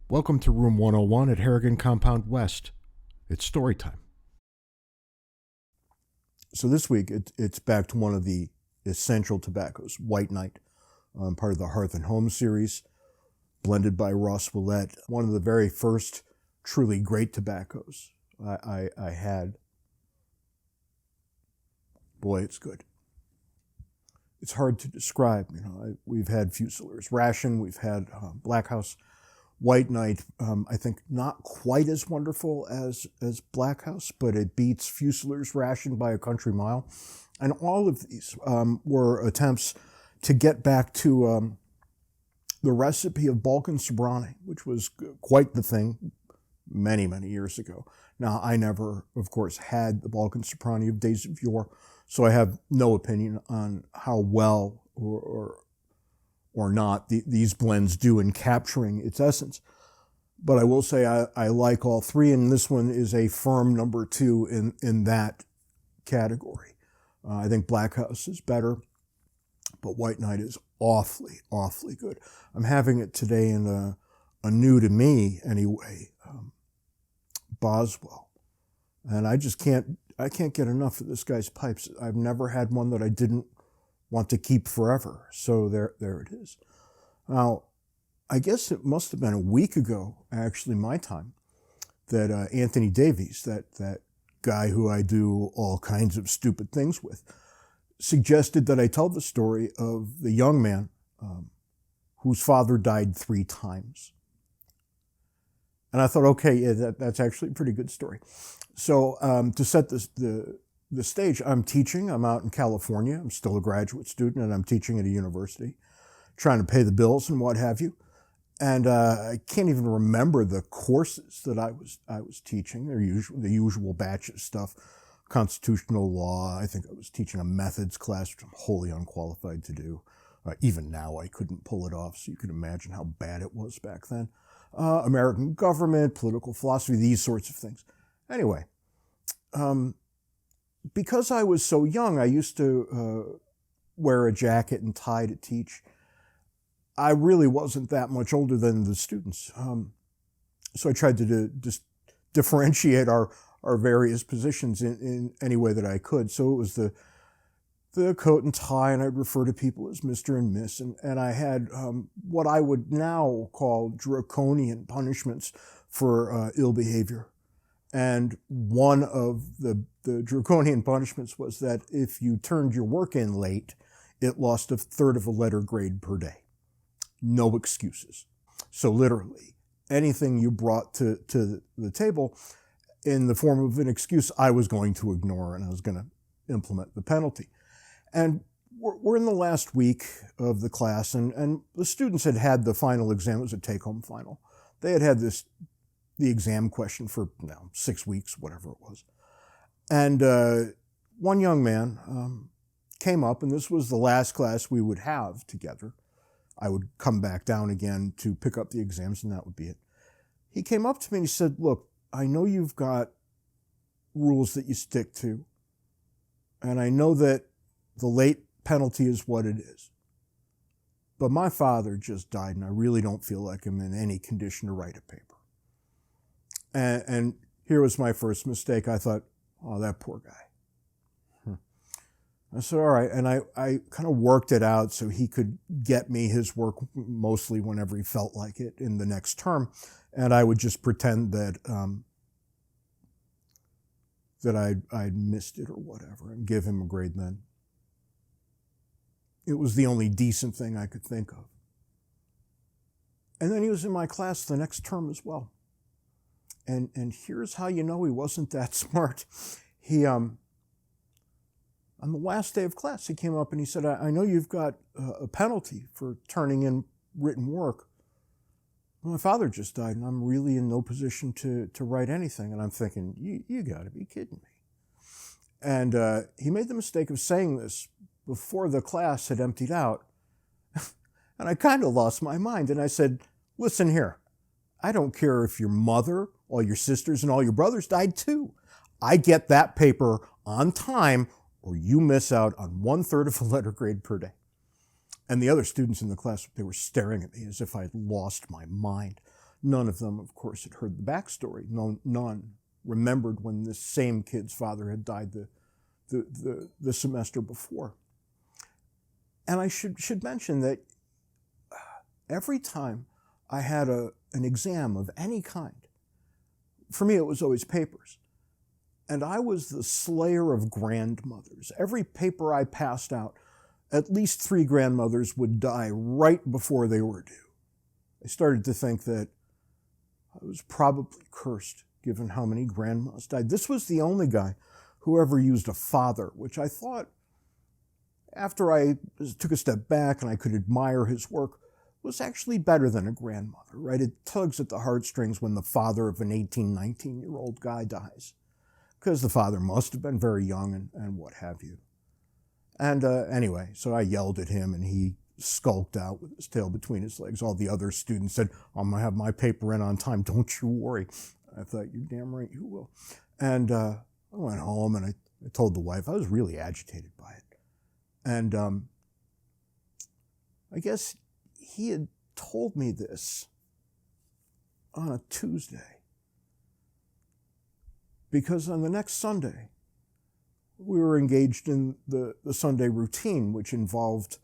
Welcome to Room 101 at Harrigan Compound West. It's story time. So this week, it's back to one of the essential tobaccos, White Knight, part of the Hearth and Home series, blended by Ross Willett. One of the very first truly great tobaccos I had. Boy, it's good. It's hard to describe. We've had Fusiliers Ration, we've had Black House. White Knight, I think not quite as wonderful as Black House, but it beats Fusiliers Ration by a country mile. And all of these were attempts to get back to the recipe of Balkan Sobranie, which was quite the thing many, many years ago. Now, I never, of course, had the Balkan Sobranie of days of yore, so I have no opinion on how well or not these blends do in capturing its essence. But I will say I like all three, and this one is a firm number 2 in that category. I think Black House is better, but White Knight is awfully, awfully good. I'm having it today in a new to me, anyway, Boswell. And I can't get enough of this guy's pipes. I've never had one that I didn't want to keep forever. So there it is. Now, I guess it must have been a week ago, actually my time, that Anthony Davies, that guy who I do all kinds of stupid things with, suggested that I tell the story of the young man whose father died 3 times. And I thought, okay, yeah, that's actually a pretty good story. So to set the stage, I'm teaching. I'm out in California. I'm still a graduate student, and I'm teaching at a university, trying to pay the bills and what have you. And I can't even remember the courses that I was teaching. They're the usual batch of stuff, constitutional law. I think I was teaching a methods class, which I'm wholly unqualified to do. Even now, I couldn't pull it off, so you can imagine how bad it was back then. American government, political philosophy, these sorts of things. Anyway, because I was so young, I used to wear a jacket and tie to teach. I really wasn't that much older than the students. So I tried to just differentiate our various positions in any way that I could. So it was the coat and tie, and I'd refer to people as Mr. and Miss. And I had what I would now call draconian punishments for ill behavior. And one of the draconian punishments was that if you turned your work in late, it lost 1/3 of a letter grade per day. No excuses. So literally, anything you brought to the table in the form of an excuse, I was going to ignore, and I was going to implement the penalty. And we're in the last week of the class, and the students had the final exam. It was a take-home final. They had the exam question for 6 weeks, whatever it was. And one young man came up, and this was the last class we would have together. I would come back down again to pick up the exams, and that would be it. He came up to me and he said, "Look, I know you've got rules that you stick to, and I know that the late penalty is what it is. But my father just died, and I really don't feel like I'm in any condition to write a paper." And here was my first mistake. I thought, oh, that poor guy. I said, all right. And I kind of worked it out so he could get me his work mostly whenever he felt like it in the next term. And I would just pretend that I'd missed it or whatever and give him a grade then. It was the only decent thing I could think of. And then he was in my class the next term as well. And here's how you know he wasn't that smart. He, on the last day of class, he came up and he said, I know you've got a penalty for turning in written work. My father just died, and I'm really in no position to write anything. And I'm thinking, you got to be kidding me. And he made the mistake of saying this before the class had emptied out. And I kind of lost my mind. And I said, listen here, I don't care if your mother, all your sisters, and all your brothers died too. I get that paper on time, or you miss out on 1/3 of a letter grade per day. And the other students in the class, they were staring at me as if I had lost my mind. None of them, of course, had heard the backstory. None remembered when this same kid's father had died the semester before. And I should mention that every time I had an exam of any kind, for me it was always papers. And I was the slayer of grandmothers. Every paper I passed out, at least 3 grandmothers would die right before they were due. I started to think that I was probably cursed, given how many grandmas died. This was the only guy who ever used a father, which I thought, after I took a step back and I could admire his work, was actually better than a grandmother, right? It tugs at the heartstrings when the father of an 18, 19-year-old guy dies, because the father must have been very young and what have you. And anyway, so I yelled at him and he skulked out with his tail between his legs. All the other students said, I'm going to have my paper in on time. Don't you worry. I thought, you're damn right you will. And I went home and I told the wife. I was really agitated by it. And I guess he had told me this on a Tuesday, because on the next Sunday, we were engaged in the Sunday routine, which involved,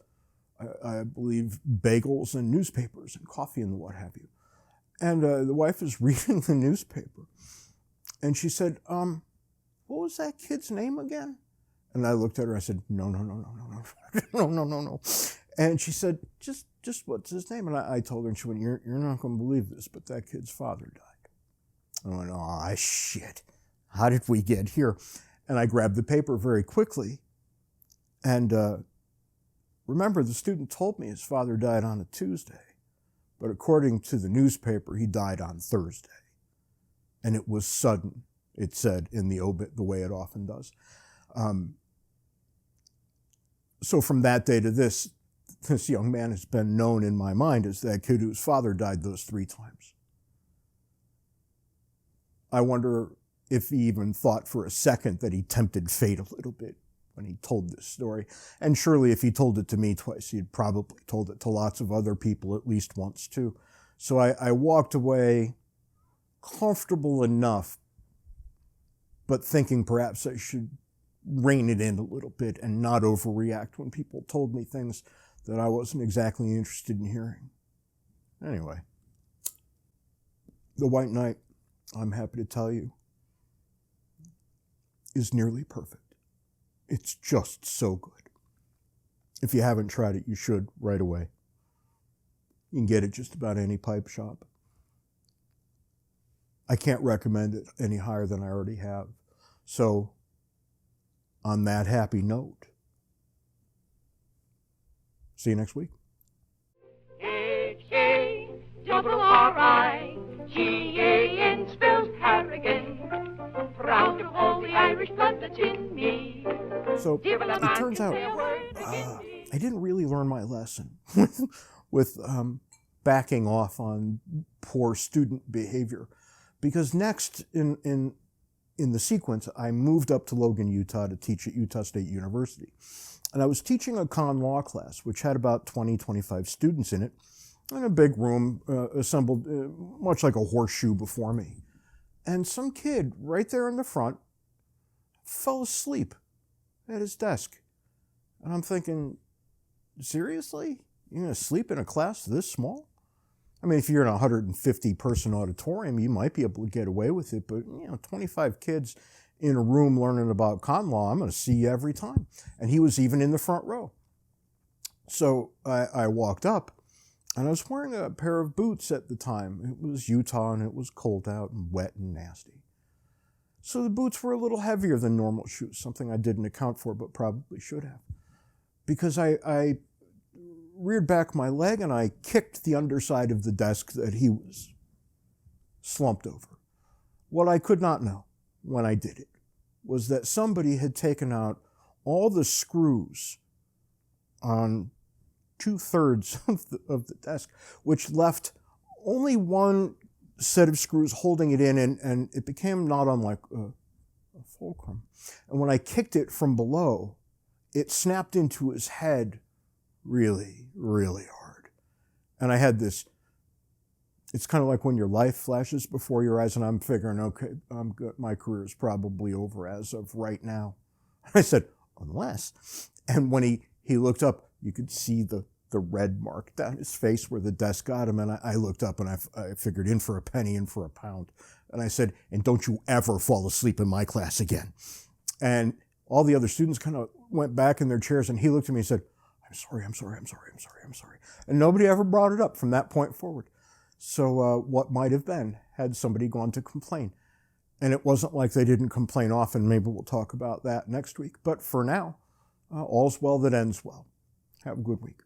I believe, bagels and newspapers and coffee and what have you. And the wife was reading the newspaper, and she said, what was that kid's name again? And I looked at her, I said, no. And she said, just what's his name? And I told her, and she went, you're not going to believe this, but that kid's father died. I went, oh, shit. How did we get here? And I grabbed the paper very quickly. And remember, the student told me his father died on a Tuesday. But according to the newspaper, he died on Thursday. And it was sudden, it said in the obit, the way it often does. So from that day to this young man has been known in my mind as that kid whose father died those 3 times. I wonder if he even thought for a second that he tempted fate a little bit when he told this story. And surely if he told it to me twice, he had probably told it to lots of other people at least once too. So I walked away comfortable enough, but thinking perhaps I should rein it in a little bit and not overreact when people told me things that I wasn't exactly interested in hearing. Anyway, the White Knight, I'm happy to tell you, is nearly perfect. It's just so good. If you haven't tried it, you should right away. You can get it just about any pipe shop. I can't recommend it any higher than I already have. So, on that happy note, see you next week. H-A-R-R-I-G-A-N spells Harrigan. Proud of all the Irish blood that's in me. So, it turns out I didn't really learn my lesson with backing off on poor student behavior. Because next in the sequence, I moved up to Logan, Utah to teach at Utah State University. And I was teaching a con law class, which had about 20, 25 students in it, in a big room assembled much like a horseshoe before me. And some kid right there in the front fell asleep at his desk. And I'm thinking, seriously? You're going to sleep in a class this small? I mean, if you're in a 150-person auditorium, you might be able to get away with it, but 25 kids in a room learning about con law, I'm going to see you every time. And he was even in the front row. So I walked up, and I was wearing a pair of boots at the time. It was Utah, and it was cold out and wet and nasty. So the boots were a little heavier than normal shoes, something I didn't account for, but probably should have. Because I reared back my leg and I kicked the underside of the desk that he was slumped over. What I could not know when I did it was that somebody had taken out all the screws on 2/3 of the desk, which left only one set of screws holding it in, and it became not unlike a fulcrum. And when I kicked it from below, it snapped into his head really, really hard. And I had this it's kind of like when your life flashes before your eyes, and I'm figuring, okay, I'm good. My career is probably over as of right now. I said, unless. And when he looked up, you could see the red mark down his face where the desk got him. And I looked up and I figured in for a penny, in for a pound. And I said, and don't you ever fall asleep in my class again. And all the other students kind of went back in their chairs, and he looked at me and said, I'm sorry. And nobody ever brought it up from that point forward. So what might have been had somebody gone to complain. And it wasn't like they didn't complain often. Maybe we'll talk about that next week. But for now, all's well that ends well. Have a good week.